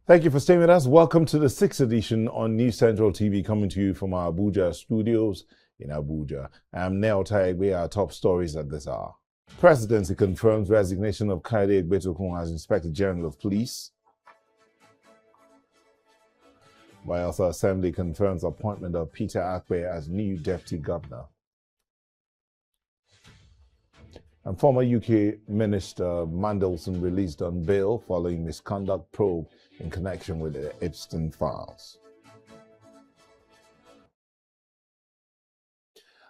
Thank you for staying with us. Welcome to the 6th edition on News Central TV, coming to you from our Abuja studios in Abuja. I'm Neo Taegbe. Our top stories at this hour. Presidency confirms resignation of Kayode Egbetokun as Inspector-General of Police. Bayelsa Assembly confirms appointment of Peter Akpe as new Deputy Governor. And former UK Minister Mandelson released on bail following misconduct probe in connection with the Epstein files.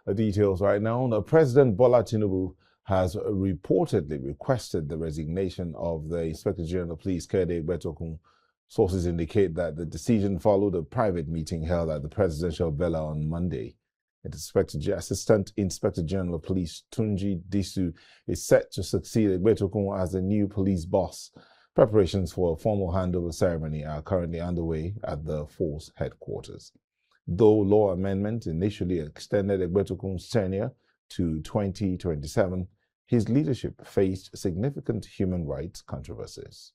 The details right now. President Bola Tinubu has reportedly requested the resignation of the Inspector-General of Police, Kayode Egbetokun. Sources indicate that the decision followed a private meeting held at the presidential villa on Monday. Assistant Inspector-General of Police Tunji Disu is set to succeed Egbetokun as the new police boss. Preparations for a formal handover ceremony are currently underway at the force headquarters. Though law amendment initially extended Egbetokun's tenure to 2027, his leadership faced significant human rights controversies.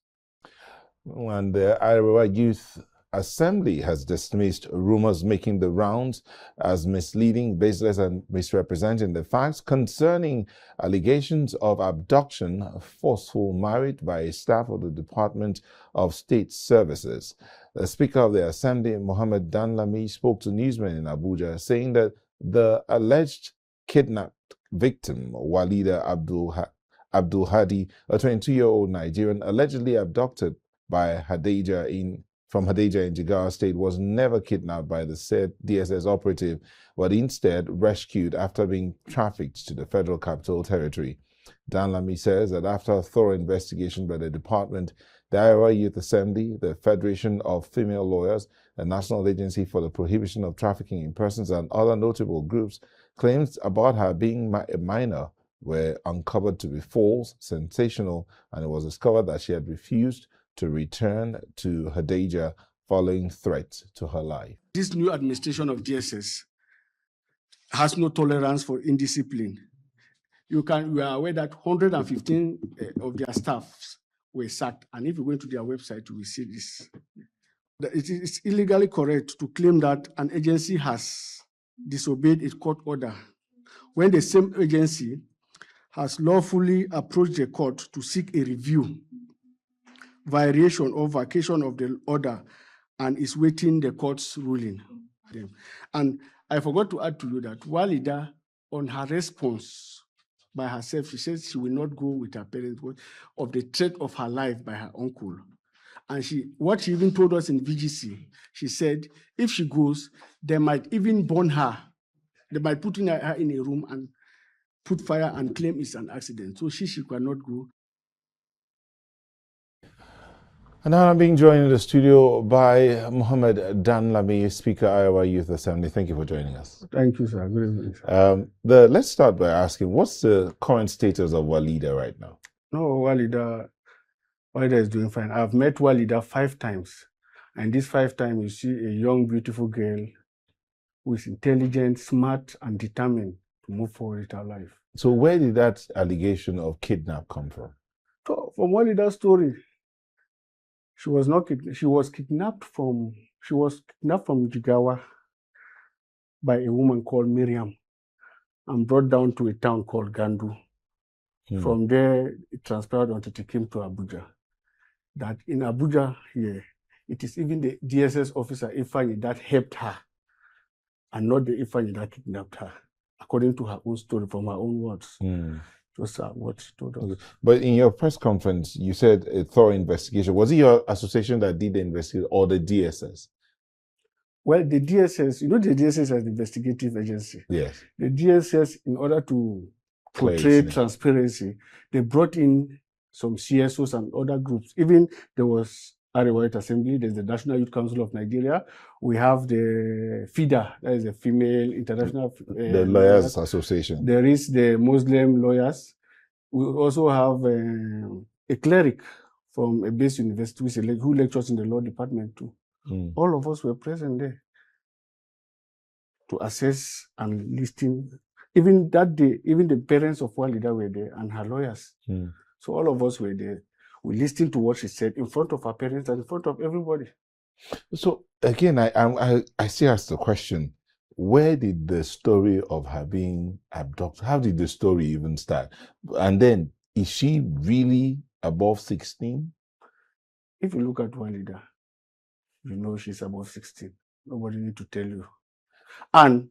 And the Iowa Youth Assembly has dismissed rumors making the rounds as misleading, baseless, and misrepresenting the facts concerning allegations of abduction, forceful marriage by a staff of the Department of State Services. The Speaker of the Assembly, Mohammed Danlami, spoke to newsmen in Abuja, saying that the alleged kidnapped victim, Walida Abdul Hadi, a 22-year-old Nigerian allegedly abducted by from Hadejia in Jigawa State, was never kidnapped by the said DSS operative, but instead rescued after being trafficked to the Federal Capital Territory. Danlami says that after a thorough investigation by the department, the Iowa Youth Assembly, the Federation of Female Lawyers, the National Agency for the Prohibition of Trafficking in Persons, and other notable groups, claims about her being a minor were uncovered to be false, sensational, and it was discovered that she had refused to return to Hadejia following threats to her life. This new administration of DSS has no tolerance for indiscipline. You are aware that 115 of their staffs were sacked, and if you go into their website, you will see this. It is illegally correct to claim that an agency has disobeyed its court order when the same agency has lawfully approached the court to seek a review, variation or vacation of the order, and is waiting the court's ruling. And I forgot to add to you that Walida, on her response by herself, she says she will not go with her parents of the threat of her life by her uncle. And what she even told us in VGC, she said, if she goes, they might even burn her. They might put her in a room and put fire and claim it's an accident. So she cannot go. And now I'm being joined in the studio by Mohammed Danlami, Speaker, Iowa Youth Assembly. Thank you for joining us. Thank you, sir. Good evening, sir. Let's start by asking, what's the current status of Walida right now? No, Walida is doing fine. I've met Walida 5 times. And these 5 times, you see a young, beautiful girl who is intelligent, smart, and determined to move forward with her life. So where did that allegation of kidnap come from? So, from Walida's story, she was kidnapped from Jigawa by a woman called Miriam and brought down to a town called Gandu. From there, it transpired until it came to Abuja. That in Abuja here, it is even the DSS officer Ifeanyi that helped her, and not the Ifeanyi that kidnapped her, according to her own story, from her own words. Just what she told us. Okay. But in your press conference, you said a thorough investigation. Was it your association that did the investigation or the DSS? Well, the DSS, the DSS as the investigative agency. Yes. The DSS, in order to portray transparency, they brought in some CSOs and other groups. Even there was Iowa Youth Assembly, there's the National Youth Council of Nigeria. We have the FIDA, that is the Female International the Lawyers Association. There is the Muslim lawyers. We also have a cleric from a base university who lectures in the law department too. All of us were present there to assess and listen. Even that day, even the parents of Walida were there and her lawyers. So all of us were there. We listened to what she said in front of her parents and in front of everybody. So again, I still ask the question: where did the story of her being abducted? How did the story even start? And then, is she really above 16? If you look at one leader, you know she's above 16. Nobody need to tell you. And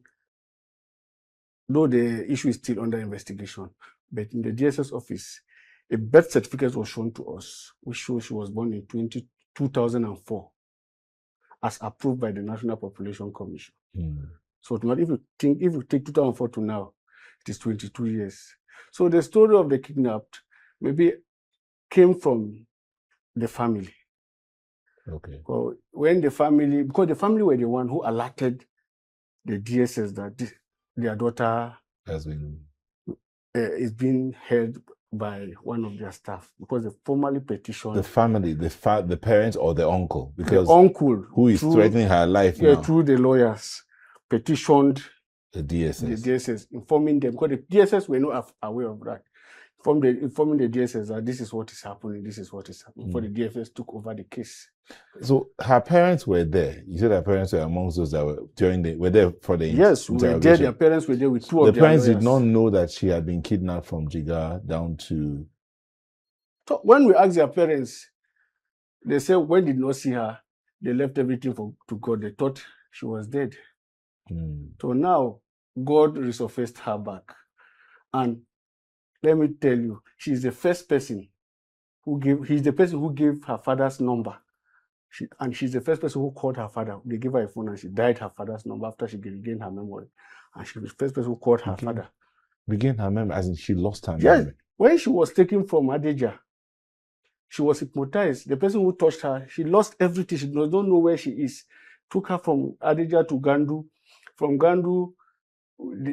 though the issue is still under investigation, but in the DSS office, a birth certificate was shown to us, which shows she was born in 2004, as approved by the National Population Commission. So if you take 2004 to now, it is 22 years. So the story of the kidnapped maybe came from the family. Okay. So when because the family were the one who alerted the DSS that their daughter is being held by one of their staff, because they formally petitioned the family, the parents or the uncle, because the uncle who is threatening her life now. Through the lawyers, petitioned the DSS, informing them, because the DSS were not aware of that. Informing the DSS that this is what is happening, before the DSS took over the case. So her parents were there. You said her parents were amongst those that were there for the Yes, we were there. Their parents were there with two of their parents lawyers. Did not know that she had been kidnapped from Jigar down to... So when we asked their parents, they said when they did not see her, they left everything to God. They thought she was dead. So now God resurfaced her back. And let me tell you, she's the first person he's the person who gave her father's number. She's the first person who called her father. They gave her a phone and she dialed her father's number after she regained her memory. And she was the first person who called her father. Regained her memory, as in she lost her yes. memory? When she was taken from Abuja, she was hypnotized. The person who touched her, she lost everything. She does not know where she is. Took her from Abuja to Gandu. From Gandu,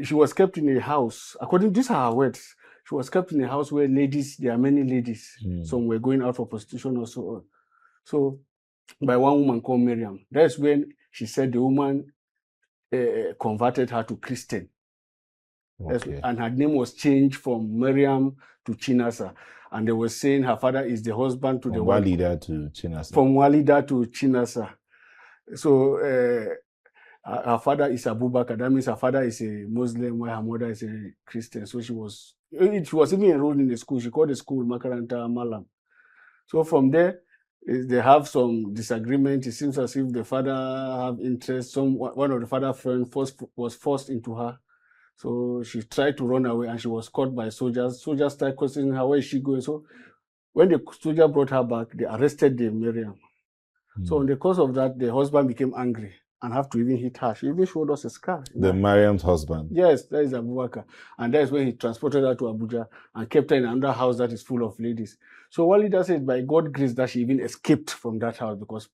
she was kept in a house. According to these are her words, she was kept in a house where there are many ladies. Some were going out for prostitution or so on. So, by one woman called Miriam. That's when she said the woman converted her to Christian. Okay. And her name was changed from Miriam to Chinasa. And they were saying her father is the husband to the wife. From Walida to Chinasa. From Walida to Chinasa. So her father is Abubakar. That means her father is a Muslim, while her mother is a Christian. So she was even enrolled in the school. She called the school Makaranta Malam. So from there, they have some disagreement. It seems as if the father have interest. One of the father friends was forced into her. So she tried to run away and she was caught by soldiers. Soldiers started questioning her, where is she going? So when the soldier brought her back, they arrested the Miriam. So in the course of that, the husband became angry and have to even hit her. She even showed us a scar. The Miriam's husband? Yes, that is Abubakar. And that's when he transported her to Abuja and kept her in another house that is full of ladies. So Walida said by God's grace that she even escaped from that house, because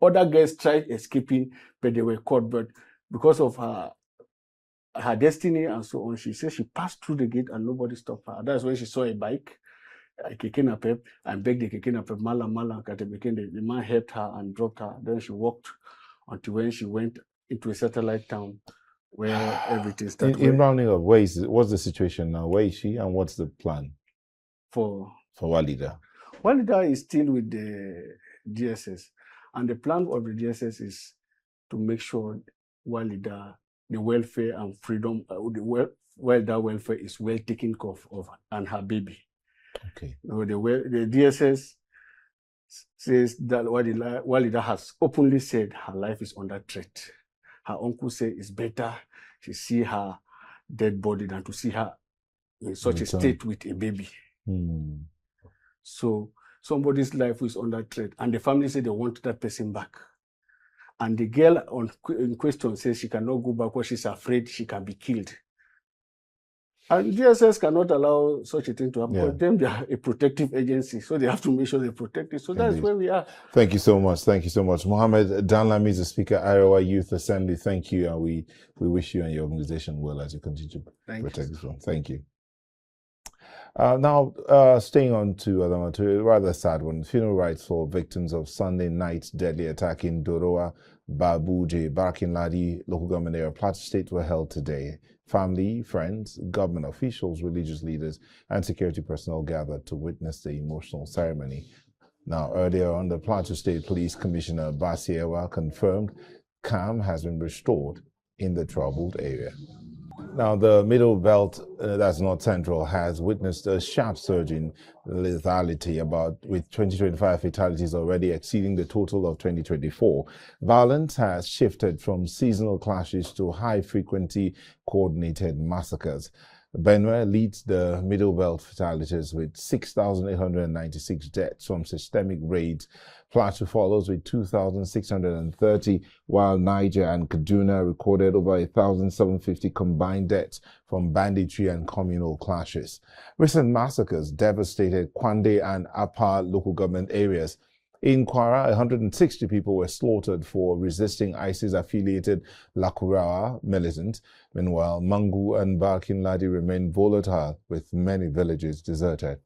other girls tried escaping, but they were caught. But because of her destiny and so on, she said she passed through the gate and nobody stopped her. That's when she saw a bike, a keke napep, and begged the keke napep, Malam, the man helped her and dropped her. Then she walked until when she went into a satellite town where everything started. In rounding up, what's the situation now? Where is she and what's the plan for Walida? Walida is still with the DSS, and the plan of the DSS is to make sure Walida, the welfare and freedom, Walida welfare is well taken care of, and her baby. Okay. The DSS says that Walida has openly said her life is under threat. Her uncle said it's better to see her dead body than to see her in such a state with a baby. So somebody's life is under threat, and the family said they want that person back. And the girl in question says she cannot go back because she's afraid she can be killed. And DSS cannot allow such a thing to happen. Yeah. Because them, they are a protective agency, so they have to make sure they protect it. So Indeed. That's where we are. Thank you so much. Thank you so much. Mohammed Danlami is the Speaker, Iowa Youth Assembly. Thank you, and we wish you and your organization well as you continue to protect this one. Thank you. Now, staying on to a rather sad one. Funeral rites for victims of Sunday night's deadly attack in Dorowa, Babuje, Barkin Ladi, local government area, Plateau State were held today. Family, friends, government officials, religious leaders, and security personnel gathered to witness the emotional ceremony. Now, earlier on, the Plateau State Police Commissioner Basiewa confirmed calm has been restored in the troubled area. Now, the Middle Belt, that's North Central, has witnessed a sharp surge in lethality, with 2025 fatalities already exceeding the total of 2024. Violence has shifted from seasonal clashes to high-frequency coordinated massacres. Benue leads the Middle Belt fatalities with 6,896 deaths from systemic raids. Plateau follows with 2,630, while Niger and Kaduna recorded over 1,750 combined deaths from banditry and communal clashes. Recent massacres devastated Kwande and Apa local government areas. In Kwara, 160 people were slaughtered for resisting ISIS-affiliated Lakurawa militants. Meanwhile, Mangu and Barkin Ladi remain volatile, with many villages deserted.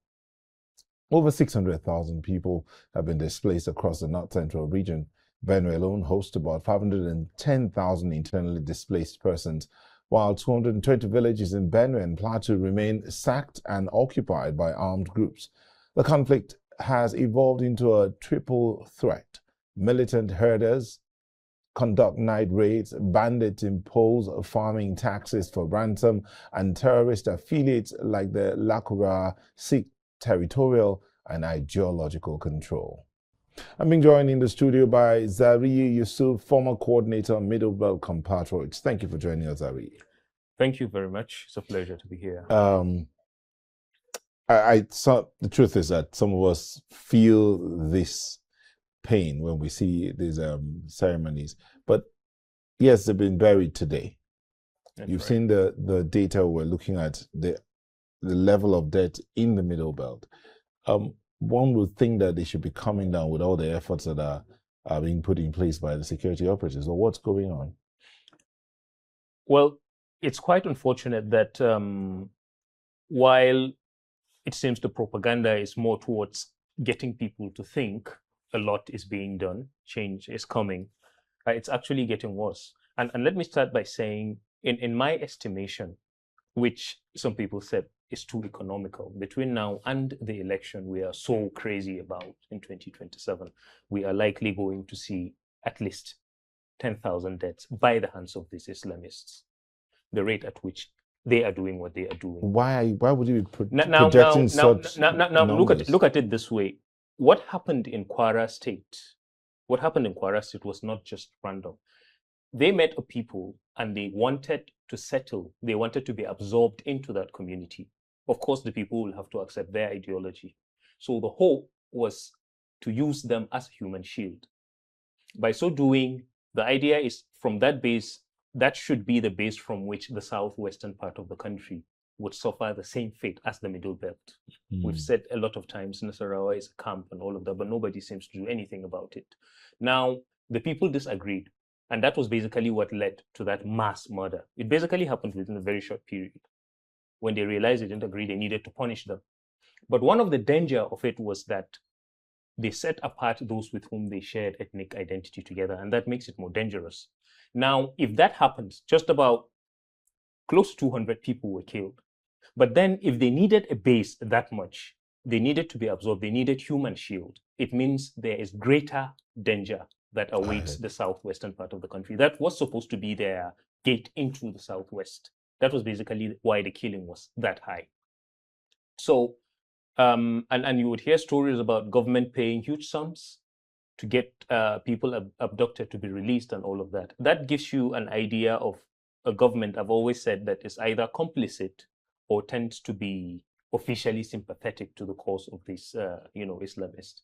Over 600,000 people have been displaced across the North Central region. Benue alone hosts about 510,000 internally displaced persons, while 220 villages in Benue and Plateau remain sacked and occupied by armed groups. The conflict has evolved into a triple threat. Militant herders conduct night raids, bandits impose farming taxes for ransom, and terrorist affiliates like the Lakura seek territorial and ideological control. I'm being joined in the studio by Zari Yusuf, former coordinator of Middle Belt Compatriots. Thank you for joining us, Zari. Thank you very much. It's a pleasure to be here. The truth is that some of us feel this pain when we see these ceremonies, but yes, they've been buried today. You've seen the data. We're looking at the level of debt in the Middle Belt. One would think that they should be coming down with all the efforts that are being put in place by the security operatives. Or what's going on? Well, it's quite unfortunate that while it seems the propaganda is more towards getting people to think a lot is being done, change is coming, it's actually getting worse. And let me start by saying, in my estimation, which some people said is too economical, between now and the election we are so crazy about in 2027, we are likely going to see at least 10,000 deaths by the hands of these Islamists, the rate at which they are doing what they are doing. Why would you be projecting such numbers? Look at it this way. What happened in Kwara State? What happened in Kwara State was not just random. They met a people and they wanted to settle. They wanted to be absorbed into that community. Of course, the people will have to accept their ideology. So the hope was to use them as a human shield. By so doing, the idea is from that base, that should be the base from which the southwestern part of the country would suffer the same fate as the Middle Belt. We've said a lot of times Nasarawa is a camp and all of that, but nobody seems to do anything about it. Now, the people disagreed, and that was basically what led to that mass murder. It basically happened within a very short period. When they realized they didn't agree, they needed to punish them. But one of the danger of it was that they set apart those with whom they shared ethnic identity together, and that makes it more dangerous. Now, if that happens, just about close to 200 people were killed. But then if they needed a base that much, they needed to be absorbed, they needed human shield. It means there is greater danger that awaits the southwestern part of the country. That was supposed to be their gate into the southwest. That was basically why the killing was that high. So, and you would hear stories about government paying huge sums to get people abducted to be released and all of that. That gives you an idea of a government, I've always said, that is either complicit or tends to be officially sympathetic to the cause of these, Islamists.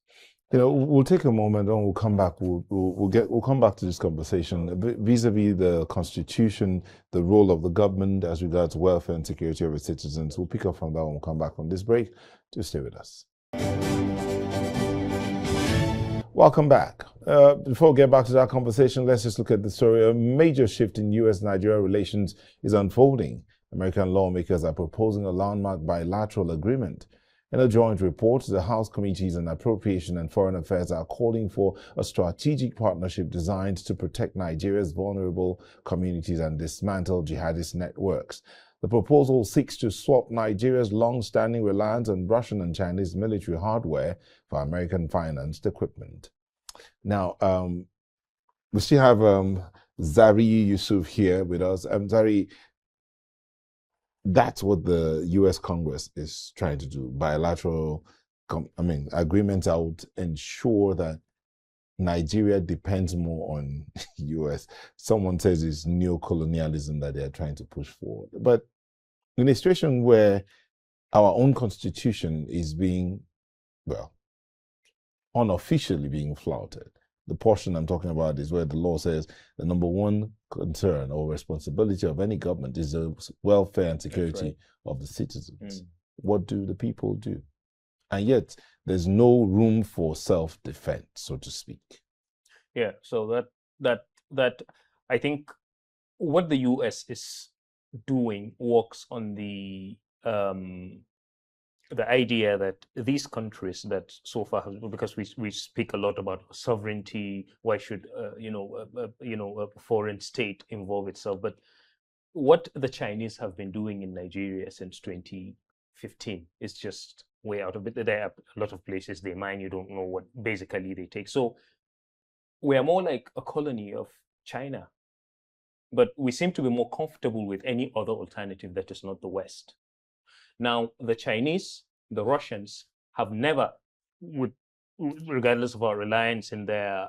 We'll take a moment and we'll come back. We'll come back to this conversation vis-a-vis the Constitution, the role of the government as regards welfare and security of its citizens. We'll pick up from that when we come back from this break. Just stay with us. Welcome back. Before we get back to that conversation, let's just look at the story. A major shift in U.S.-Nigeria relations is unfolding. American lawmakers are proposing a landmark bilateral agreement. In a joint report, the House Committees on Appropriation and Foreign Affairs are calling for a strategic partnership designed to protect Nigeria's vulnerable communities and dismantle jihadist networks. The proposal seeks to swap Nigeria's long-standing reliance on Russian and Chinese military hardware for American-financed equipment. Now, we still have Zari Yusuf here with us. Zari, that's what the U.S. Congress is trying to do. Bilateral, agreements that would ensure that Nigeria depends more on U.S. Someone says it's neo-colonialism that they're trying to push forward. But in a situation where our own constitution is being, well, unofficially being flouted, the portion I'm talking about is where the law says the number one concern or responsibility of any government is the welfare and security of the citizens. What do the people do? And yet there's no room for self-defense, so to speak. Yeah, so that I think what the US is doing works on the idea that these countries that so far have, because we speak a lot about sovereignty, why should a foreign state involve itself? But what the Chinese have been doing in Nigeria since 2015 is just way out of it. There are a lot of places they mine, you don't know what basically they take. So we are more like a colony of China, but we seem to be more comfortable with any other alternative that is not the West. Now, the Chinese, the Russians have never, regardless of our reliance in their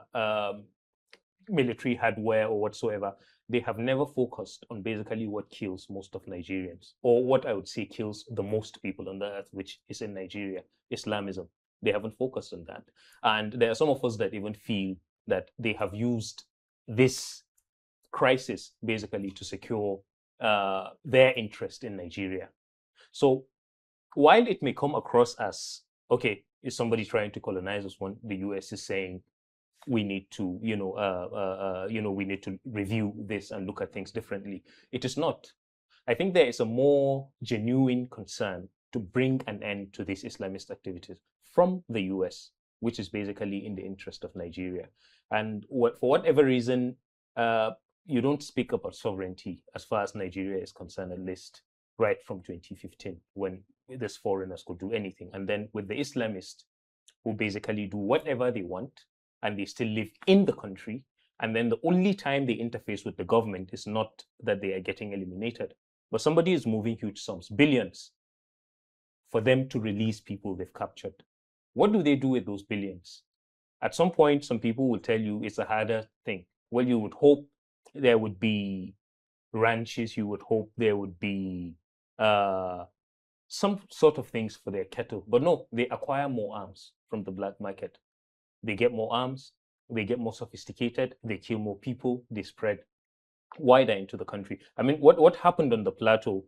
military hardware or whatsoever, they have never focused on basically what kills most of Nigerians, or what I would say kills the most people on the earth, which is in Nigeria, Islamism. They haven't focused on that. And there are some of us that even feel that they have used this crisis basically to secure their interest in Nigeria. So while it may come across as, okay, is somebody trying to colonize us when the US is saying we need to, we need to review this and look at things differently, it is not. I think there is a more genuine concern to bring an end to these Islamist activities from the US, which is basically in the interest of Nigeria. And for whatever reason, you don't speak about sovereignty as far as Nigeria is concerned, at least right from 2015, when these foreigners could do anything. And then with the Islamists, who basically do whatever they want, and they still live in the country. And then the only time they interface with the government is not that they are getting eliminated, but somebody is moving huge sums, billions, for them to release people they've captured. What do they do with those billions? At some point, some people will tell you it's a harder thing. Well, you would hope there would be ranches, you would hope there would be some sort of things for their cattle. But no, they acquire more arms from the black market. They get more arms, they get more sophisticated, they kill more people, they spread wider into the country. I mean, what happened on the Plateau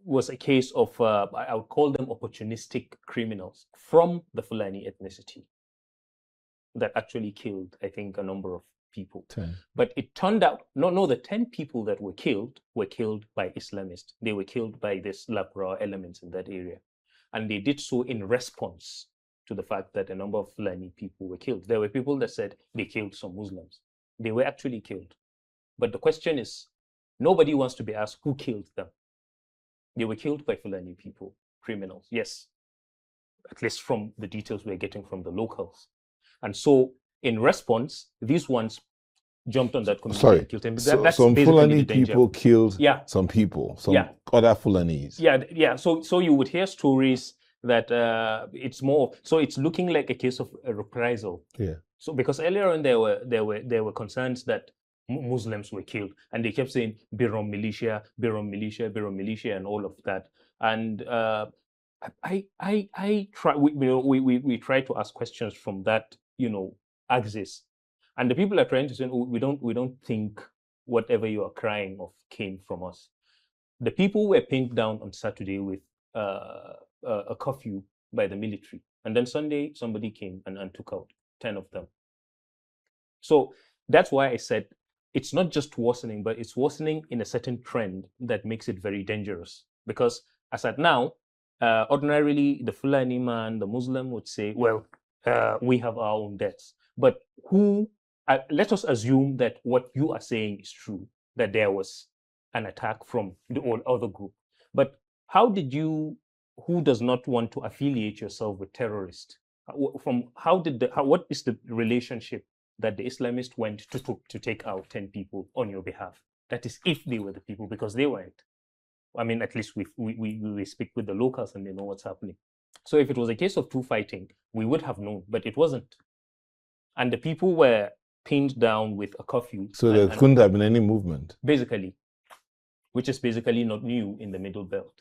was a case of, I would call them opportunistic criminals from the Fulani ethnicity that actually killed, I think, a number of people. 10. But it turned out, no, the 10 people that were killed by Islamists. They were killed by these Lapra elements in that area. And they did so in response to the fact that a number of Fulani people were killed. There were people that said they killed some Muslims. They were actually killed. But the question is, nobody wants to be asked who killed them. They were killed by Fulani people, criminals, yes, at least from the details we're getting from the locals. And so in response, these ones jumped on that community and killed them. That's some Fulani people killed some people, some other Fulanis. Yeah. So you would hear stories that it's more, so it's looking like a case of a reprisal. Yeah. So because earlier on there were concerns that Muslims were killed, and they kept saying Birom militia, Birom militia, Birom militia, and all of that. And we try to ask questions from that axis, and the people are trying to say, oh, we don't think whatever you are crying of came from us. The people were pinned down on Saturday with a curfew by the military, and then Sunday somebody came and took out 10 of them. So that's why I said it's not just worsening, but it's worsening in a certain trend that makes it very dangerous. Because as at now, Ordinarily, the Fulani man, the Muslim would say, well, we have our own deaths. But let us assume that what you are saying is true, that there was an attack from the other group. But who does not want to affiliate yourself with terrorists? What is the relationship that the Islamists went to take out 10 people on your behalf? That is, if they were the people, because they weren't. I mean, at least we speak with the locals and they know what's happening. So if it was a case of two fighting, we would have known, but it wasn't. And the people were pinned down with a curfew. So there couldn't have been any movement? Basically, which is basically not new in the Middle Belt.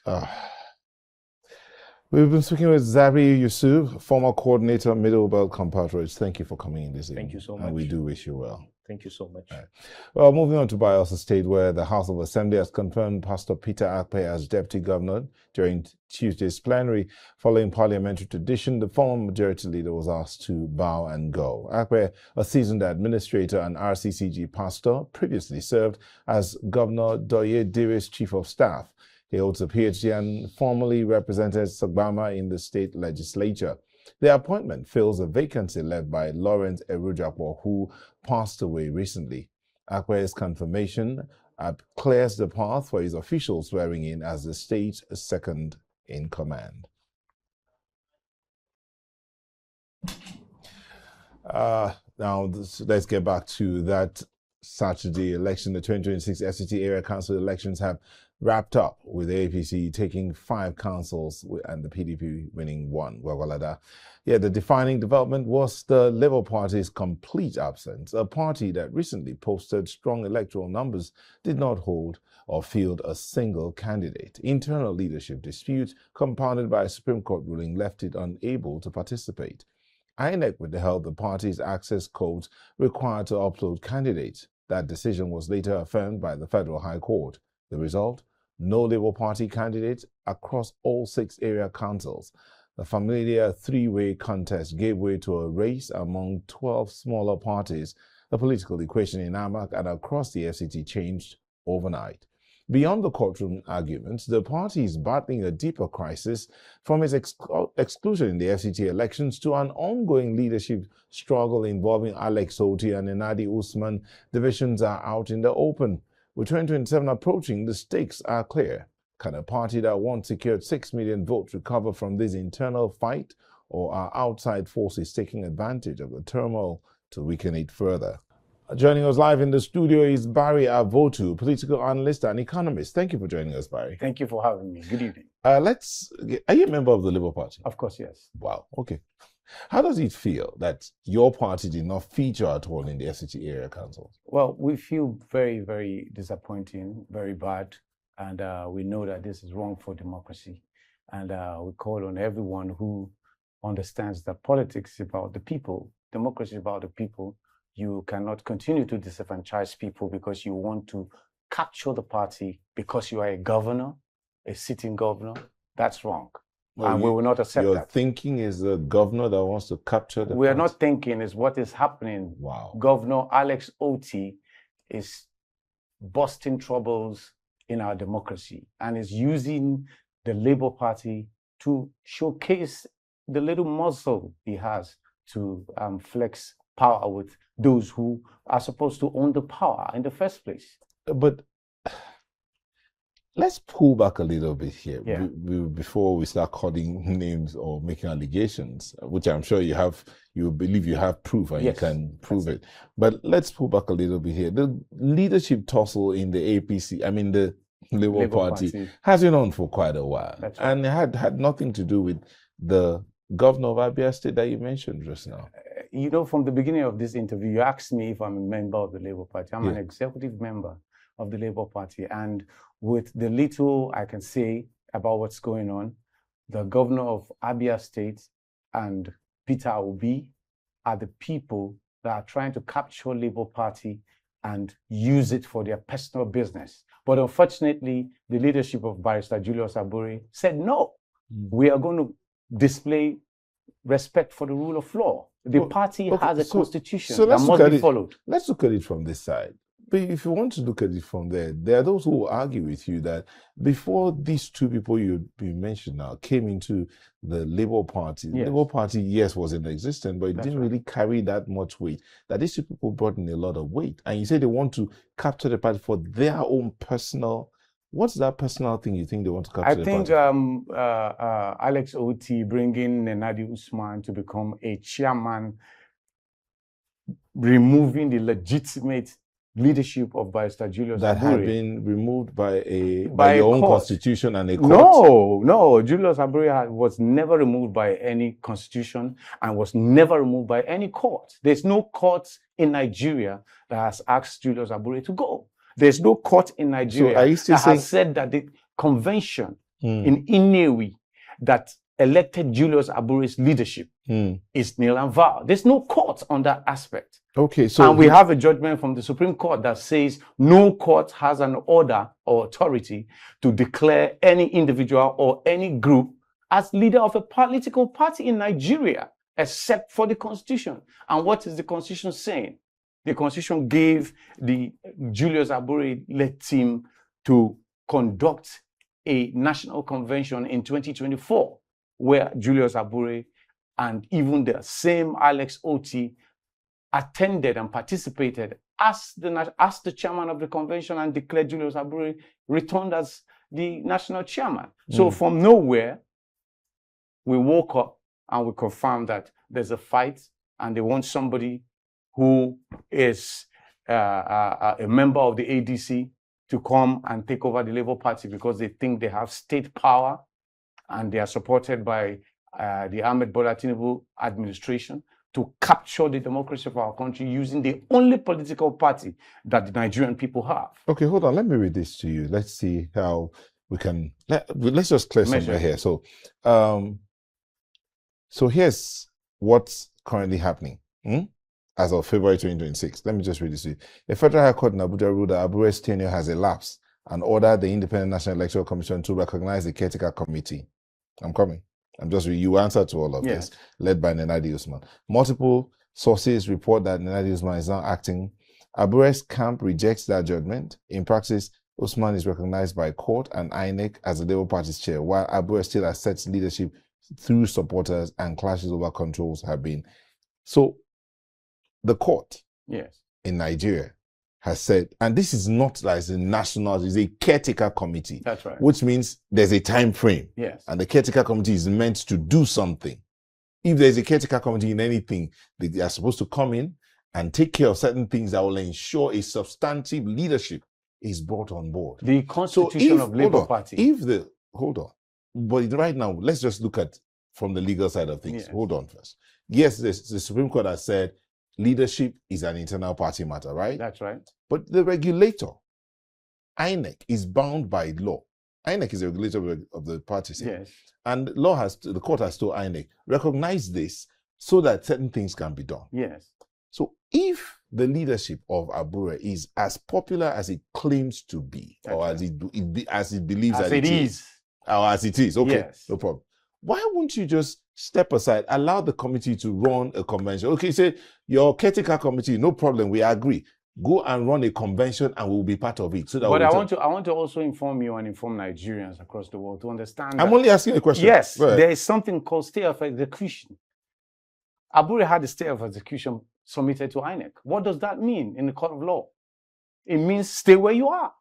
We've been speaking with Zabri Yusuf, former coordinator, Middle Belt Compatriots. Thank you for coming in this evening. Thank you so much. And we do wish you well. Thank you so much. Right. Well, moving on to Bayelsa State, where the House of Assembly has confirmed Pastor Peter Akpe as deputy governor during Tuesday's plenary. Following parliamentary tradition, the former majority leader was asked to bow and go. Akpe, a seasoned administrator and RCCG pastor, previously served as Governor Doye Dire's chief of staff. He holds a PhD and formerly represented Sagbama in the state legislature. The appointment fills a vacancy left by Lawrence Erujapo, who passed away recently. Akpe's confirmation clears the path for his official swearing in as the state's second in command. Now, let's get back to that Saturday election. The 2026 FCT Area Council elections have wrapped up, with the APC taking 5 councils and the PDP winning 1. Yet the defining development was the Labour Party's complete absence. A party that recently posted strong electoral numbers did not hold or field a single candidate. Internal leadership disputes, compounded by a Supreme Court ruling, left it unable to participate. INEC withheld the party's access codes required to upload candidates. That decision was later affirmed by the Federal High Court. The result? No Labour Party candidates across all 6 area councils. The familiar 3-way contest gave way to a race among 12 smaller parties. The political equation in Amak and across the FCT changed overnight. Beyond the courtroom arguments, the party is battling a deeper crisis, from its exclusion in the FCT elections to an ongoing leadership struggle involving Alex Oti and Enadi Usman. Divisions are out in the open. With 2027 approaching, the stakes are clear. Can a party that once secured 6 million votes recover from this internal fight, or are outside forces taking advantage of the turmoil to weaken it further? Joining us live in the studio is Barry Avotu, political analyst and economist. Thank you for joining us, Barry. Thank you for having me. Good evening. Are you a member of the Labour Party? Of course, yes. Wow, okay. How does it feel that your party did not feature at all in the FCT area councils? Well, we feel very, very disappointing, very bad, and we know that this is wrong for democracy. And we call on everyone who understands that politics is about the people, democracy is about the people. You cannot continue to disenfranchise people because you want to capture the party because you are a governor, a sitting governor. That's wrong. Well, and we will not accept that. Your thinking is the governor that wants to capture the We party? are not thinking, is what is happening. Wow. Governor Alex Oti is busting troubles in our democracy and is using the Labour Party to showcase the little muscle he has to flex power with those who are supposed to own the power in the first place. But let's pull back a little bit here before we start calling names or making allegations, which I'm sure you believe you have proof and you can prove it. But let's pull back a little bit here. The leadership tussle in the APC, the Labour Party, has been on for quite a while. That's right. And it had nothing to do with the governor of Abia State that you mentioned just now. You know, from the beginning of this interview, you asked me if I'm a member of the Labour Party. I'm an executive member of the Labour Party. And with the little I can say about what's going on, the governor of Abia State and Peter Obi are the people that are trying to capture Labour Party and use it for their personal business. But unfortunately, the leadership of Barrister Julius Abure said, no, we are going to display respect for the rule of law. The party has a constitution that must be followed. Let's look at it from this side. But if you want to look at it from there are those who will argue with you that before these two people you mentioned now came into the Labour Party, the Labour Party, yes, was in existence, but it didn't really carry that much weight. That these two people brought in a lot of weight. And you say they want to capture the party for their own personal. What's that personal thing you think they want to capture the party? I think Alex Oti bringing Nenadi Usman to become a chairman, removing the legitimate leadership of Barrister Julius that Abure. had been removed by your own constitution and a court. No, Julius Abure was never removed by any constitution and was never removed by any court. There's no court in Nigeria that has asked Julius Abure to go. There's no court in Nigeria that has said that the convention in Inewi that elected Julius Abure's leadership is nil and void. There's no court on that aspect. Okay, so and we have a judgment from the Supreme Court that says no court has an order or authority to declare any individual or any group as leader of a political party in Nigeria, except for the Constitution. And what is the Constitution saying? The Constitution gave the Julius Abure-led team to conduct a national convention in 2024, where Julius Abure and even the same Alex Oti attended and participated as the chairman of the convention and declared Julius Abure returned as the national chairman. So from nowhere, we woke up and we confirmed that there's a fight and they want somebody who is a member of the ADC to come and take over the Labour Party because they think they have state power and they are supported by the Ahmed Bola Tinubu administration to capture the democracy of our country using the only political party that the Nigerian people have. Okay, hold on. Let me read this to you. Let's see how we can. Let's just clear something here. So, so here's what's currently happening as of February 2026. Let me just read this to you. The Federal High Court in Abuja ruled that Abure's tenure has elapsed and ordered the Independent National Electoral Commission to recognize the caretaker committee. I'm coming. I'm just reading. You answer to all of this, led by Nenadi Usman. Multiple sources report that Nenadi Usman is now acting. Abure's camp rejects that judgment. In practice, Usman is recognized by court and INEC as the Labour Party's chair, while Abure still asserts leadership through supporters and clashes over controls have been. So, the court in Nigeria has said, and this is not like a national, it's a caretaker committee. That's right. Which means there's a time frame. Yes. And the caretaker committee is meant to do something. If there's a caretaker committee in anything, they are supposed to come in and take care of certain things that will ensure a substantive leadership is brought on board. The constitution of Labour Party. Hold on. But right now, let's just look at from the legal side of things. Yes. Hold on first. Yes, the Supreme Court has said leadership is an internal party matter, right? That's right. But the regulator, INEC, is bound by law. INEC is the regulator of the party. Yes. And the court has told INEC, recognize this so that certain things can be done. Yes. So if the leadership of Abure is as popular as it claims to be, or as it believes that it is, or as it is, okay, no problem. Why won't you just step aside, allow the committee to run a convention? Okay, say your caretaker committee, no problem, we agree. Go and run a convention and we'll be part of it. So that but I want to also inform you and inform Nigerians across the world to understand. I'm only asking a question. Yes, there is something called stay of execution. Abure had the stay of execution submitted to INEC. What does that mean in the court of law? It means stay where you are.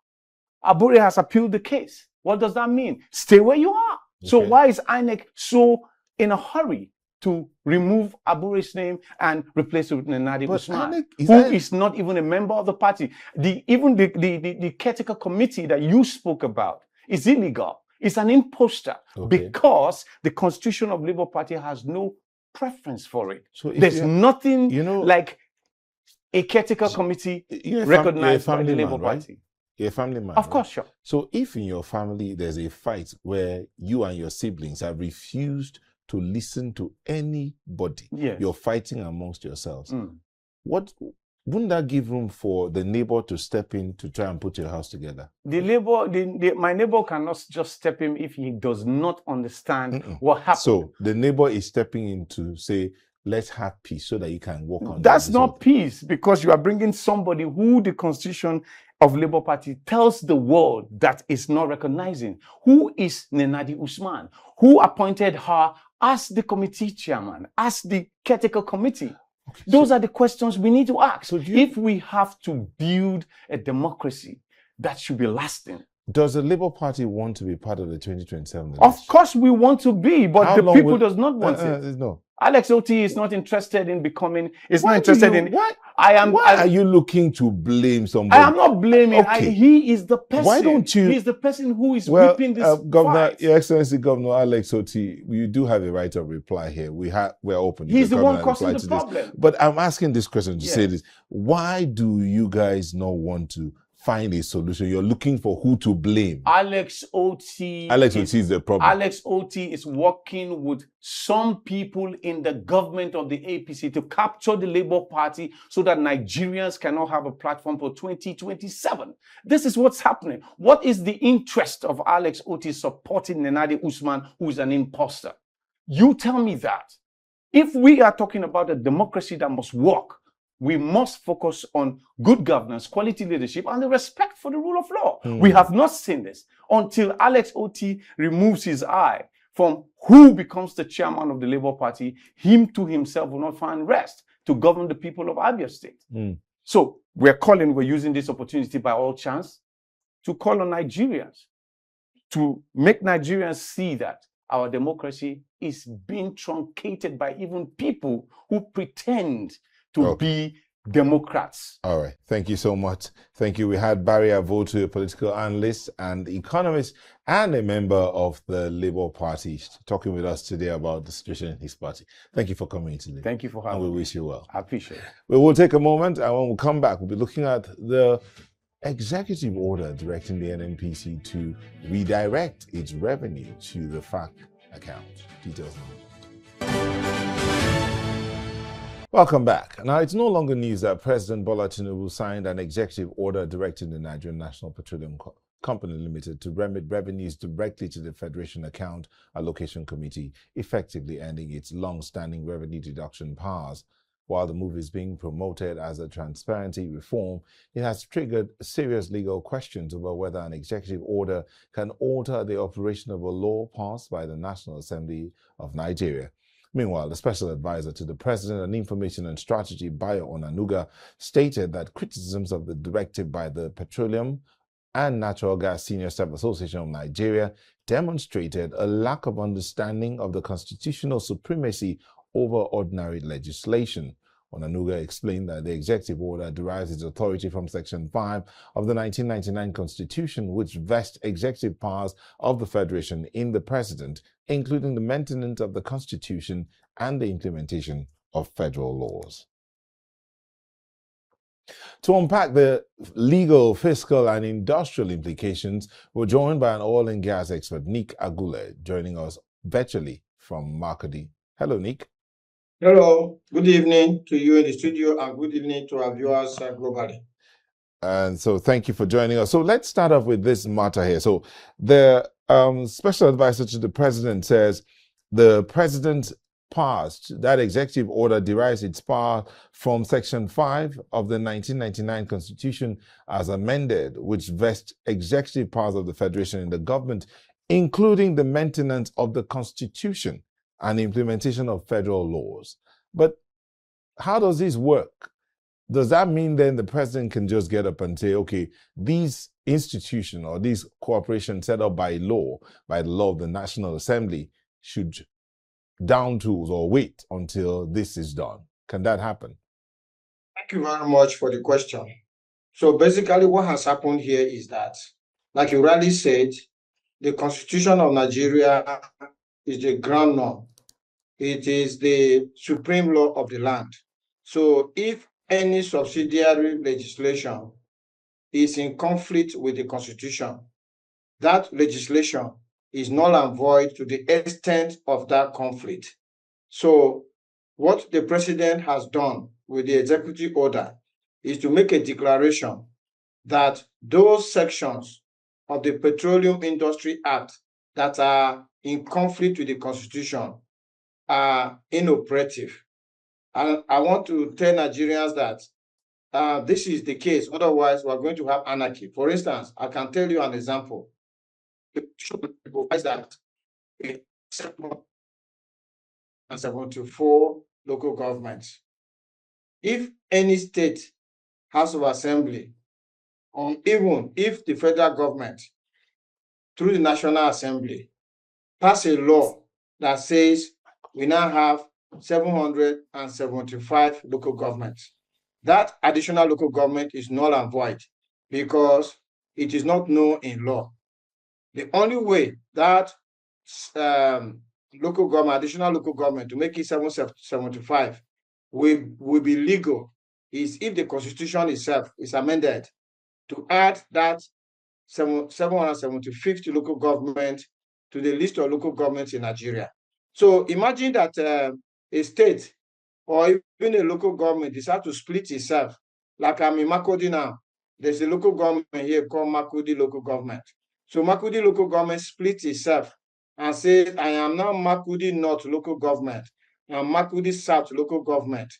Abure has appealed the case. What does that mean? Stay where you are. Okay. So why is INEC so in a hurry to remove Abure's name and replace it with Nenadi Usman, who is not even a member of the party? The caretaker committee that you spoke about is illegal. It's an imposter because the Constitution of Labour Party has no preference for it. So there's nothing like a caretaker committee recognized by the Labour Party. You're a family man. Of course, sure. So if in your family there's a fight where you and your siblings have refused to listen to anybody, you're fighting amongst yourselves, wouldn't that give room for the neighbor to step in to try and put your house together? My neighbor cannot just step in if he does not understand what happened. So the neighbor is stepping in to say, let's have peace so that you can work on That's this not peace, because you are bringing somebody who the Constitution of Labour Party tells the world that is not recognizing. Who is Nenadi Usman? Who appointed her as the committee chairman, as the caretaker committee? Okay, Those are the questions we need to ask. So if we have to build a democracy that should be lasting. Does the Labour Party want to be part of the 2027 election? Of course we want to be, but the people does not want it. No. Alex Oti is not interested in becoming, Why are you looking to blame somebody? I am not blaming. Okay. He is the person. Why don't you? He's the person who is whipping this Governor, fight. Your Excellency Governor Alex Oti, you do have a right of reply here. We're open. He's the one causing the problem. But I'm asking this question to say this. Why do you guys not want to find a solution? You're looking for who to blame. Alex Oti is the problem. Alex Oti is working with some people in the government of the APC to capture the Labour Party so that Nigerians cannot have a platform for 2027. This is what's happening. What is the interest of Alex Oti supporting Nenadi Usman, who is an imposter? You tell me that. If we are talking about a democracy that must work, we must focus on good governance, quality leadership, and the respect for the rule of law. We have not seen this until Alex Oti removes his eye from who becomes the chairman of the Labour Party. Him to himself will not find rest to govern the people of Abuja State. So we're using this opportunity by all chance to call on Nigerians, to make Nigerians see that our democracy is being truncated by even people who pretend to be Democrats. All right. Thank you so much. Thank you. We had Barry Avotu, a political analyst and economist and a member of the Labour Party, talking with us today about the situation in his party. Thank you for coming today. Thank you for having me. And we wish you well. I appreciate it. We will take a moment, and when we come back, we'll be looking at the executive order directing the NNPC to redirect its revenue to the FAC account. Details in a minute. Welcome back. Now, it's no longer news that President Bola Tinubu signed an executive order directing the Nigerian National Petroleum Company Limited to remit revenues directly to the Federation Account Allocation Committee, effectively ending its long-standing revenue deduction powers. While the move is being promoted as a transparency reform, it has triggered serious legal questions over whether an executive order can alter the operation of a law passed by the National Assembly of Nigeria. Meanwhile, the special advisor to the President on Information and Strategy, Bayo Onanuga, stated that criticisms of the directive by the Petroleum and Natural Gas Senior Staff Association of Nigeria demonstrated a lack of understanding of the constitutional supremacy over ordinary legislation. Onanuga explained that the executive order derives its authority from Section 5 of the 1999 Constitution, which vests executive powers of the Federation in the President, including the maintenance of the Constitution and the implementation of federal laws. To unpack the legal, fiscal, and industrial implications, we're joined by an oil and gas expert, Nick Agule, joining us virtually from Markadi. Hello, Nick. Hello, good evening to you in the studio and good evening to our viewers globally. And so thank you for joining us. So let's start off with this matter here. So the special advisor to the president says the president passed, that executive order derives its power from Section 5 of the 1999 Constitution as amended, which vests executive powers of the Federation in the government, including the maintenance of the Constitution and implementation of federal laws. But how does this work? Does that mean then the president can just get up and say, okay, these institutions or these corporations set up by law, by the law of the National Assembly, should down tools or wait until this is done? Can that happen? Thank you very much for the question. So basically what has happened here is that, like you rightly said, the Constitution of Nigeria is the ground norm. It is the supreme law of the land. So if any subsidiary legislation is in conflict with the Constitution, that legislation is null and void to the extent of that conflict. So what the president has done with the executive order is to make a declaration that those sections of the Petroleum Industry Act that are in conflict with the Constitution are inoperative. And I want to tell Nigerians that this is the case. Otherwise, we're going to have anarchy. For instance, I can tell you an example. That 74 local governments. If any state House of Assembly, or even if the federal government, through the National Assembly, pass a law that says we now have 775 local governments, that additional local government is null and void because it is not known in law. The only way that local government, additional local government, to make it 775 will be legal is if the Constitution itself is amended to add that 775th local government to the list of local governments in Nigeria. So imagine that a state or even a local government decides to split itself. Like I'm in Makurdi now. There's a local government here called Makurdi local government. So Makurdi local government splits itself and says, I am now Makurdi North local government and Makurdi South local government.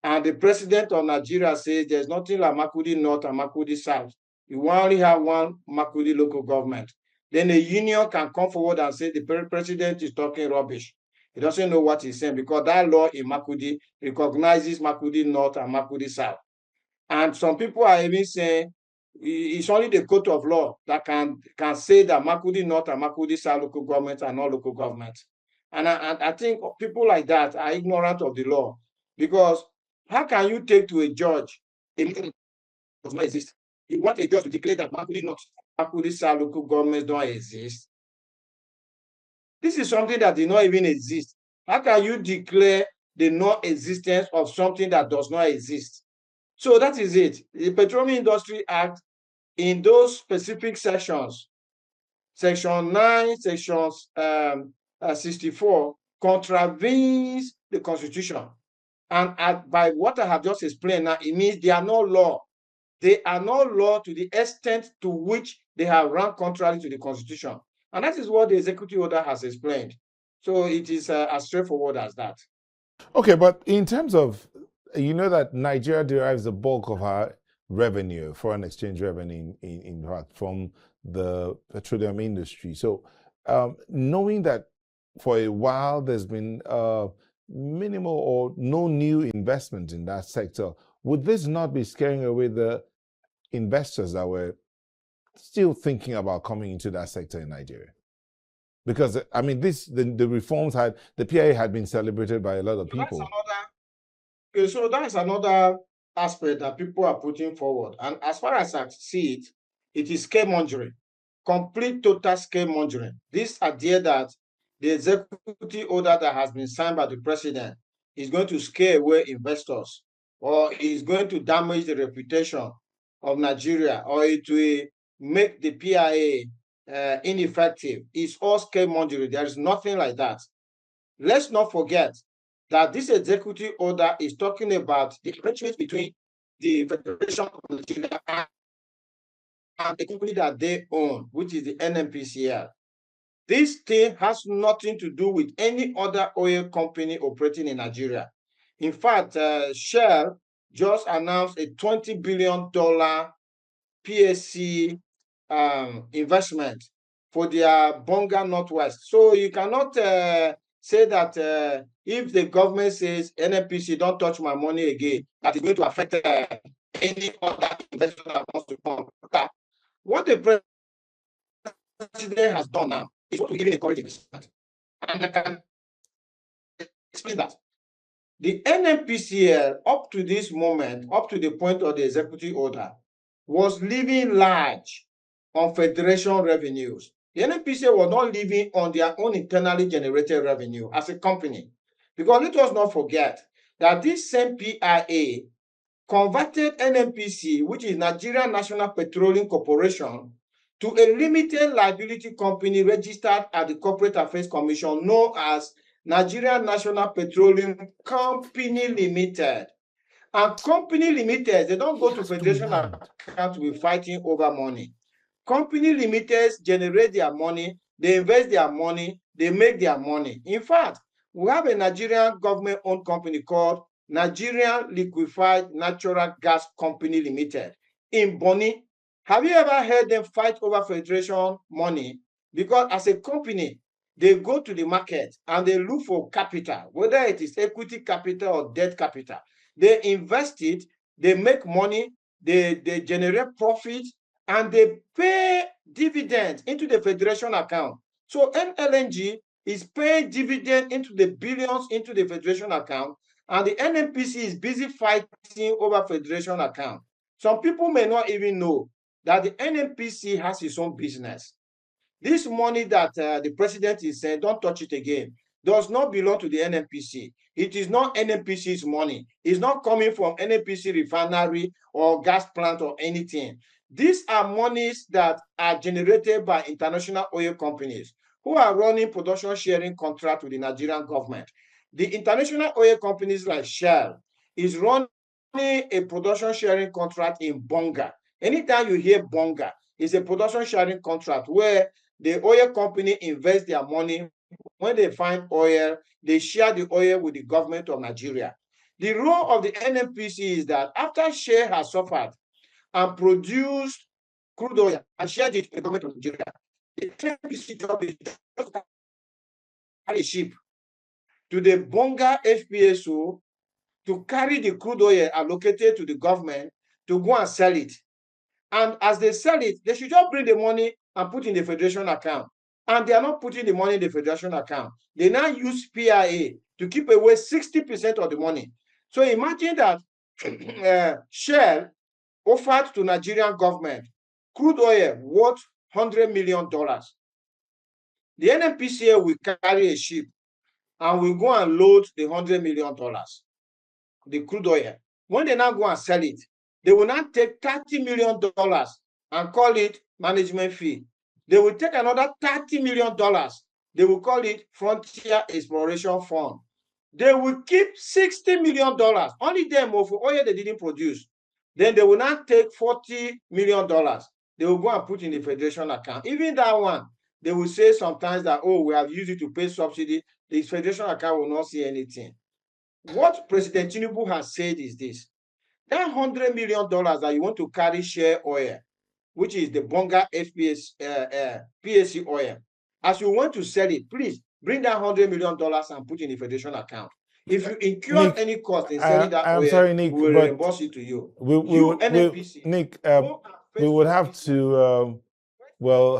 And the president of Nigeria says there's nothing like Makurdi North and Makurdi South. You only have one Makurdi local government. Then a union can come forward and say the president is talking rubbish. He doesn't know what he's saying because that law in Makurdi recognizes Makurdi North and Makurdi South. And some people are even saying it's only the court of law that can say that Makurdi North and Makurdi South local governments are not local governments. And I think people like that are ignorant of the law because how can you take to a judge a meeting does not exist? You want a judge to declare that Makurdi North, Makurdi South local governments don't exist? This is something that did not even exist. How can you declare the non-existence of something that does not exist? So that is it. The Petroleum Industry Act, in those specific sections, Section 9, Sections 64, contravenes the Constitution. And by what I have just explained now, it means they are no law. They are no law to the extent to which they have run contrary to the Constitution. And that is what the executive order has explained. So it is as straightforward as that. Okay, but in terms of, you know that Nigeria derives the bulk of our revenue, foreign exchange revenue, in fact, from the petroleum industry. So knowing that for a while there's been minimal or no new investment in that sector, would this not be scaring away the investors that were still thinking about coming into that sector in Nigeria? Because, I mean, the reforms the PIA had been celebrated by a lot of people. So that's another aspect that people are putting forward. And as far as I see it, it is scaremongering, complete total scaremongering. This idea that the executive order that has been signed by the president is going to scare away investors or is going to damage the reputation of Nigeria or it will make the PIA ineffective is all scaremongering. There is nothing like that. Let's not forget that this executive order is talking about the arrangement between the Federation of Nigeria and the company that they own, which is the NNPCL. This thing has nothing to do with any other oil company operating in Nigeria. In fact, Shell just announced a $20 billion PSC investment for their Bonga Northwest. So you cannot say that if the government says NNPC don't touch my money again, that is going to affect any other investor that wants to come. What the president has done now is what we even encourage investment. And I can explain that. The NNPCL, up to this moment, up to the point of the executive order, was living large on federation revenues. The NNPCL was not living on their own internally generated revenue as a company. Because let us not forget that this same PIA converted NNPC, which is Nigerian National Petroleum Corporation, to a limited liability company registered at the Corporate Affairs Commission known as Nigerian National Petroleum Company Limited. And Company Limited, they don't go to Federation account to be fighting over money. Company Limiteds generate their money, they invest their money, they make their money. In fact, we have a Nigerian government-owned company called Nigerian Liquefied Natural Gas Company Limited in Bonny. Have you ever heard them fight over federation money? Because as a company, they go to the market and they look for capital, whether it is equity capital or debt capital. They invest it, they make money, they generate profit, and they pay dividends into the federation account. So NLNG is paying dividend into the billions into the federation account, and the NNPC is busy fighting over federation account. Some people may not even know that the NNPC has its own business. This money that the president is saying, don't touch it again, does not belong to the NNPC. It is not NNPC's money. It's not coming from NNPC refinery or gas plant or anything. These are monies that are generated by international oil companies who are running production sharing contract with the Nigerian government. The international oil companies like Shell is running a production sharing contract in Bonga. Anytime you hear Bonga, it's a production sharing contract where the oil company invests their money. When they find oil, they share the oil with the government of Nigeria. The role of the NNPC is that after Shell has suffered and produced crude oil and shared it with the government of Nigeria, the NNPC job is to carry a ship to the Bonga FPSO to carry the crude oil allocated to the government to go and sell it. And as they sell it, they should just bring the money and put in the federation account. And they are not putting the money in the federation account. They now use PIA to keep away 60% of the money. So imagine that Shell offered to Nigerian government crude oil worth $100 million. The NNPCA will carry a ship and will go and load the $100 million, the crude oil. When they now go and sell it, they will not take $30 million and call it management fee. They will take another $30 million. They will call it Frontier Exploration Fund. They will keep $60 million, only them for oil they didn't produce. Then they will not take $40 million. They will go and put in the federation account. Even that one, they will say sometimes that, oh, we have used it to pay subsidy. The federation account will not see anything. What President Tinubu has said is this: that $100 million that you want to carry share oil, which is the Bonga PSC oil, as you want to sell it, please bring that $100 million and put in the federation account. If you incur any cost in selling that oil, sorry, Nick, we will reimburse it to you. Nick, we would have to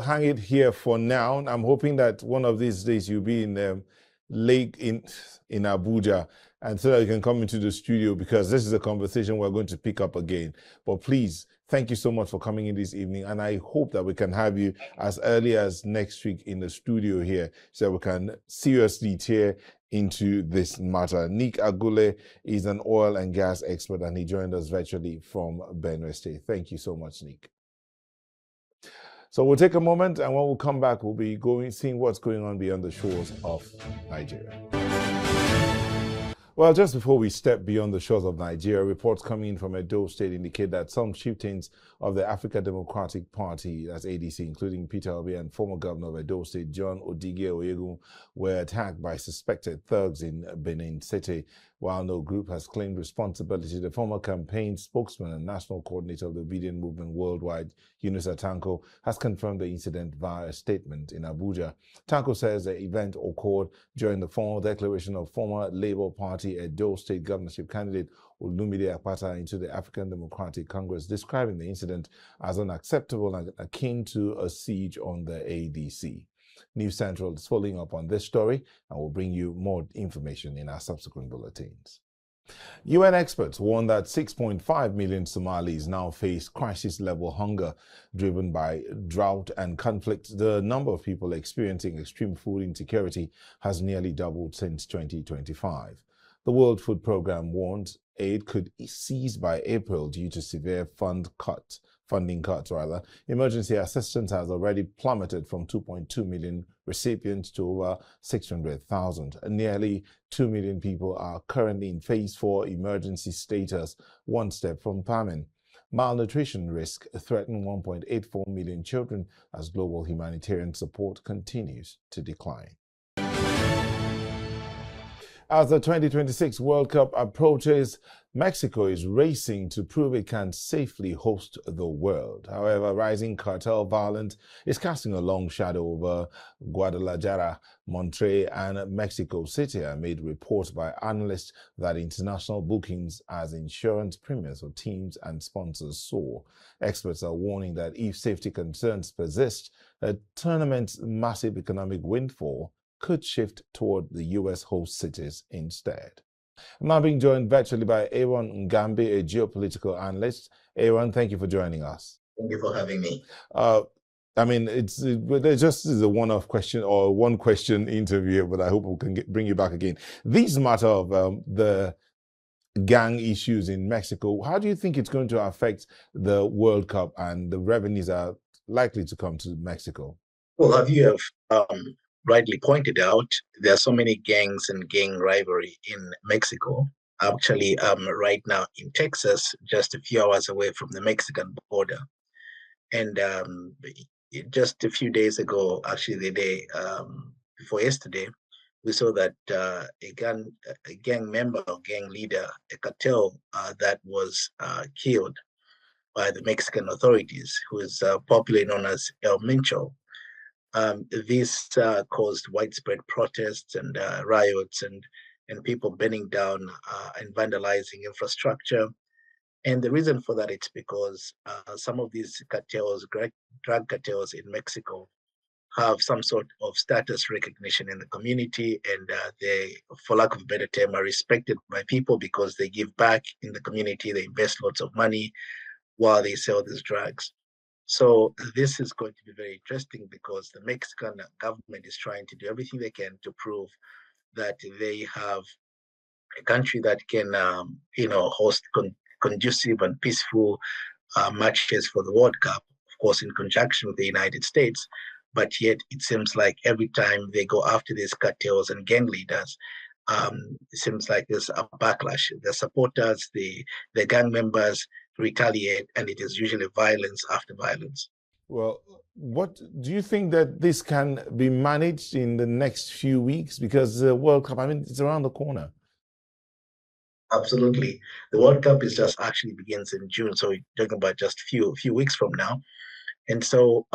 hang it here for now. I'm hoping that one of these days you'll be in Lake in Abuja, and so that you can come into the studio, because this is a conversation we're going to pick up again. But please, thank you so much for coming in this evening, and I hope that we can have you as early as next week in the studio here, so we can seriously tear into this matter. Nick Agule is an oil and gas expert, and he joined us virtually from Benue State. Thank you so much, Nick. So we'll take a moment, and when we'll come back, we'll be seeing what's going on beyond the shores of Nigeria. Well, just before we step beyond the shores of Nigeria, reports coming in from Edo State indicate that some chieftains of the African Democratic Party, that's ADC, including Peter Obi and former governor of Edo State, John Odige Oyegun, were attacked by suspected thugs in Benin City. While no group has claimed responsibility, the former campaign spokesman and national coordinator of the Obedient Movement Worldwide, Yunusa Tanko, has confirmed the incident via a statement in Abuja. Tanko says the event occurred during the formal declaration of former Labour Party Edo State governorship candidate Olumide Akpata into the African Democratic Congress, describing the incident as unacceptable and akin to a siege on the ADC. News Central is following up on this story and will bring you more information in our subsequent bulletins. UN experts warn that 6.5 million Somalis now face crisis-level hunger driven by drought and conflict. The number of people experiencing extreme food insecurity has nearly doubled since 2025. The World Food Programme warns aid could cease by April due to severe funding cuts. Emergency assistance has already plummeted from 2.2 million recipients to over 600,000. Nearly 2 million people are currently in phase 4 emergency status, one step from famine. Malnutrition risk threaten 1.84 million children as global humanitarian support continues to decline. As the 2026 World Cup approaches, Mexico is racing to prove it can safely host the world. However, rising cartel violence is casting a long shadow over Guadalajara, Monterrey, and Mexico City amid reports by analysts that international bookings as insurance premiums for teams and sponsors soar. Experts are warning that if safety concerns persist, a tournament's massive economic windfall could shift toward the U.S. host cities instead. I'm now being joined virtually by Aaron Ngambi, a geopolitical analyst. Aaron, thank you for joining us. Thank you for having me. There just is a one-off question or one-question interview, but I hope we can bring you back again. This matter of the gang issues in Mexico, how do you think it's going to affect the World Cup and the revenues that are likely to come to Mexico? Well, as you have rightly pointed out, there are so many gangs and gang rivalry in Mexico. Actually, right now in Texas, just a few hours away from the Mexican border. And just a few days ago, actually the day before yesterday, we saw that a gang member or gang leader, a cartel that was killed by the Mexican authorities, who is popularly known as El Mincho. This caused widespread protests and riots and people burning down and vandalizing infrastructure. And the reason for that is because some of these cartels, drug cartels in Mexico, have some sort of status recognition in the community, and they, for lack of a better term, are respected by people because they give back in the community, they invest lots of money while they sell these drugs. So this is going to be very interesting because the Mexican government is trying to do everything they can to prove that they have a country that can, host conducive and peaceful matches for the World Cup, of course, in conjunction with the United States. But yet it seems like every time they go after these cartels and gang leaders, it seems like there's a backlash. The supporters, the gang members retaliate, and it is usually violence after violence. Well, what do you think that this can be managed in the next few weeks? Because the World Cup, it's around the corner. Absolutely. The World Cup is just actually begins in June, so we're talking about just few weeks from now. And so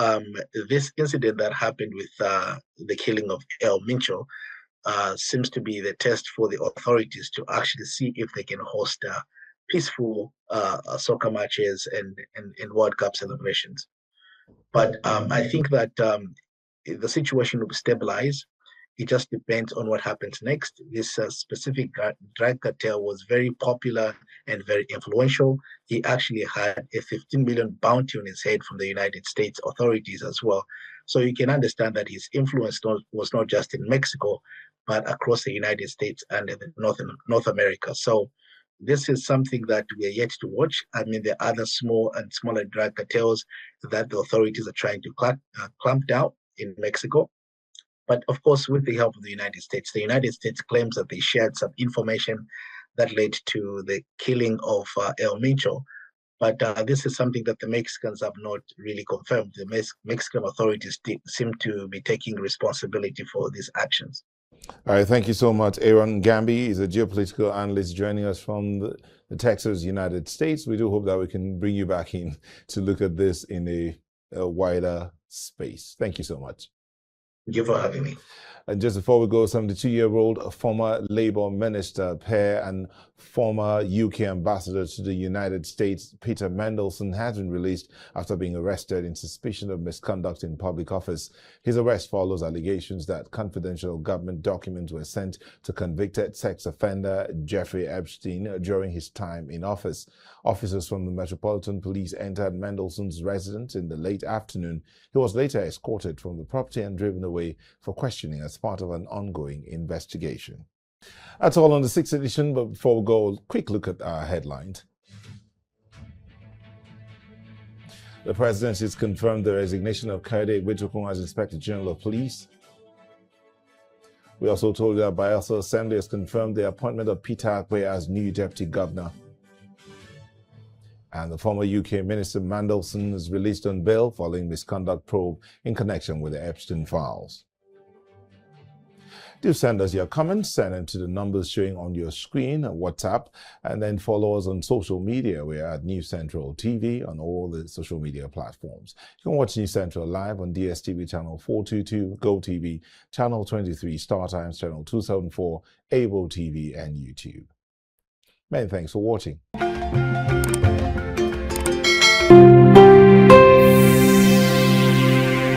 this incident that happened with the killing of El Mincho seems to be the test for the authorities to actually see if they can host peaceful soccer matches and World Cup celebrations. But I think that the situation will stabilize. It just depends on what happens next. This specific drug cartel was very popular and very influential. He actually had a 15 million bounty on his head from the United States authorities as well. So you can understand that his influence was not just in Mexico, but across the United States and North America. So this is something that we are yet to watch. There are other small and smaller drug cartels that the authorities are trying to clamp down in Mexico. But of course, with the help of the United States claims that they shared some information that led to the killing of El Mincho. But this is something that the Mexicans have not really confirmed. The Mexican authorities seem to be taking responsibility for these actions. All right, thank you so much. Aaron Ngambi is a geopolitical analyst joining us from the Texas, United States. We do hope that we can bring you back in to look at this in a wider space. Thank you so much. Thank you for having me. And just before we go, 72-year-old former Labour Minister, Peer, and former UK ambassador to the United States, Peter Mandelson, has been released after being arrested in suspicion of misconduct in public office. His arrest follows allegations that confidential government documents were sent to convicted sex offender Jeffrey Epstein during his time in office. Officers from the Metropolitan Police entered Mandelson's residence in the late afternoon. He was later escorted from the property and driven away for questioning as part of an ongoing investigation. That's all on the 6th edition, but before we go, a quick look at our headlines. The presidency has confirmed the resignation of Kayode Egbetokun as Inspector-General of Police. We also told you that Bayelsa Assembly has confirmed the appointment of Peter Akwe as new Deputy Governor. And the former UK Minister Mandelson is released on bail following misconduct probe in connection with the Epstein files. Do send us your comments, send them to the numbers showing on your screen, WhatsApp, and then follow us on social media. We're at News Central TV on all the social media platforms. You can watch News Central live on DSTV channel 422, GoTV, channel 23, StarTimes channel 274, Able TV, and YouTube. Many thanks for watching.